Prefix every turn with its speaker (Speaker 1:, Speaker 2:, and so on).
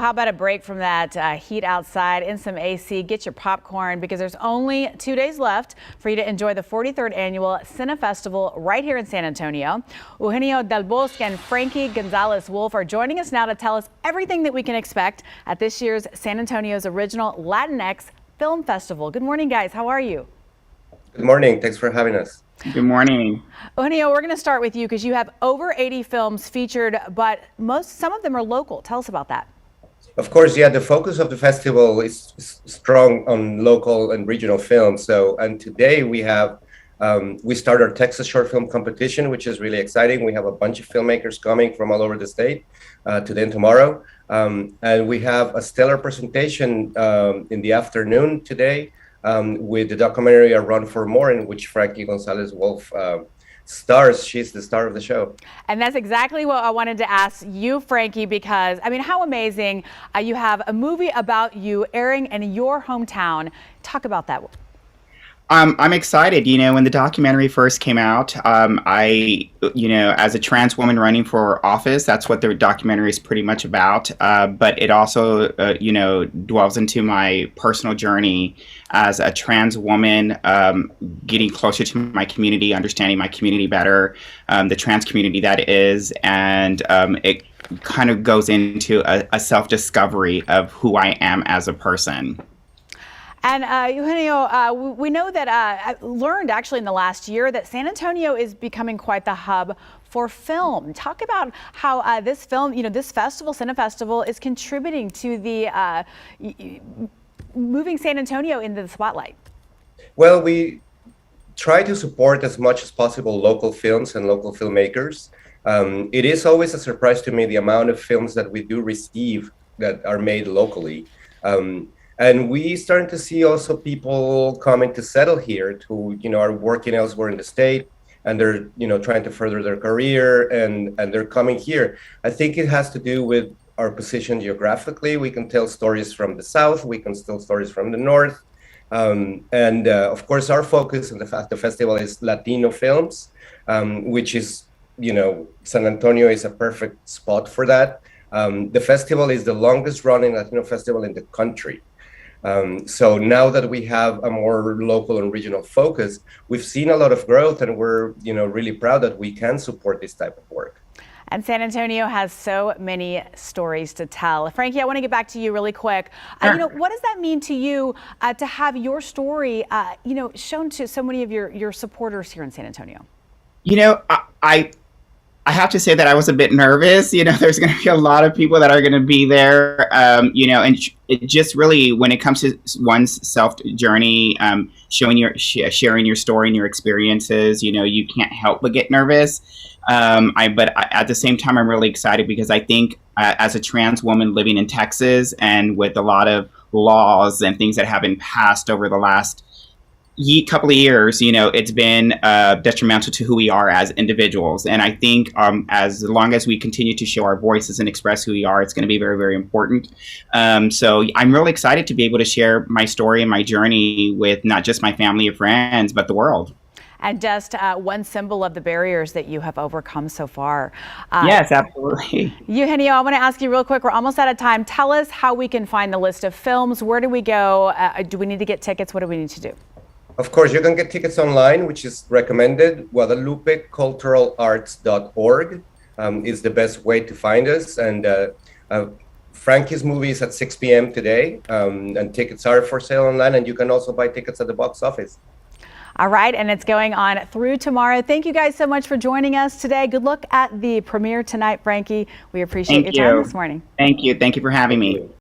Speaker 1: How about a break from that heat outside in some AC? Get your popcorn because there's only 2 days left for you to enjoy the 43rd annual Cinefestival right here in San Antonio. Eugenio del Bosque and Frankie Gonzales Wolfe are joining us now to tell us everything that we can expect at this year's San Antonio's original Latinx Film Festival. Good morning, guys. How are you?
Speaker 2: Good morning. Thanks for having us.
Speaker 3: Good morning.
Speaker 1: Eugenio, we're going to start with you because you have over 80 films featured, but some of them are local. Tell us about that.
Speaker 2: Of course, yeah, the focus of the festival is strong on local and regional films. And today we have, we start our Texas short film competition, which is really exciting. We have a bunch of filmmakers coming from all over the state today and tomorrow. And we have a stellar presentation in the afternoon today with the documentary A Run for More, in which Frankie Gonzales Wolfe stars. She's the star of the show.
Speaker 1: And that's exactly what I wanted to ask you, Frankie, because, I mean, how amazing. You have a movie about you airing in your hometown. Talk about that.
Speaker 3: I'm excited. You know, when the documentary first came out, as a trans woman running for office, that's what the documentary is pretty much about. But it also, dwells into my personal journey as a trans woman, getting closer to my community, understanding my community better, the trans community that is, and it kind of goes into a self-discovery of who I am as a person.
Speaker 1: And Eugenio, we know that I learned actually in the last year that San Antonio is becoming quite the hub for film. Talk about how this film, this festival, Cinefestival, is contributing to the moving San Antonio into the spotlight.
Speaker 2: Well, we try to support as much as possible local films and local filmmakers. It is always a surprise to me the amount of films that we do receive that are made locally. And we starting to see also people coming to settle here who, are working elsewhere in the state, and they're, trying to further their career, and they're coming here. I think it has to do with our position geographically. We can tell stories from the South, we can tell stories from the North. Of course, our focus in the festival is Latino films, which is, San Antonio is a perfect spot for that. The festival is the longest running Latino festival in the country. So now that we have a more local and regional focus, we've seen a lot of growth, and we're, really proud that we can support this type of work.
Speaker 1: And San Antonio has so many stories to tell. Frankie, I want to get back to you really quick.
Speaker 3: Sure.
Speaker 1: What does that mean to you to have your story, shown to so many of your supporters here in San Antonio?
Speaker 3: I have to say that I was a bit nervous. There's going to be a lot of people that are going to be there, and it just really, when it comes to one's self journey, sharing your story and your experiences, you can't help but get nervous. But at the same time, I'm really excited because I think as a trans woman living in Texas, and with a lot of laws and things that have been passed over the last couple of years, it's been detrimental to who we are as individuals. And I think as long as we continue to show our voices and express who we are, it's going to be very, very important. So I'm really excited to be able to share my story and my journey with not just my family and friends, but the world.
Speaker 1: And just one symbol of the barriers that you have overcome so far.
Speaker 3: Yes, absolutely.
Speaker 1: Eugenio, I want to ask you real quick. We're almost out of time. Tell us how we can find the list of films. Where do we go? Do we need to get tickets? What do we need to do?
Speaker 2: Of course, you can get tickets online, which is recommended. GuadalupeCulturalArts.org is the best way to find us. And Frankie's movie is at 6 p.m. today, and tickets are for sale online, and you can also buy tickets at the box office.
Speaker 1: All right, and it's going on through tomorrow. Thank you guys so much for joining us today. Good luck at the premiere tonight, Frankie. We appreciate your time this morning.
Speaker 3: Thank you. Thank you for having me.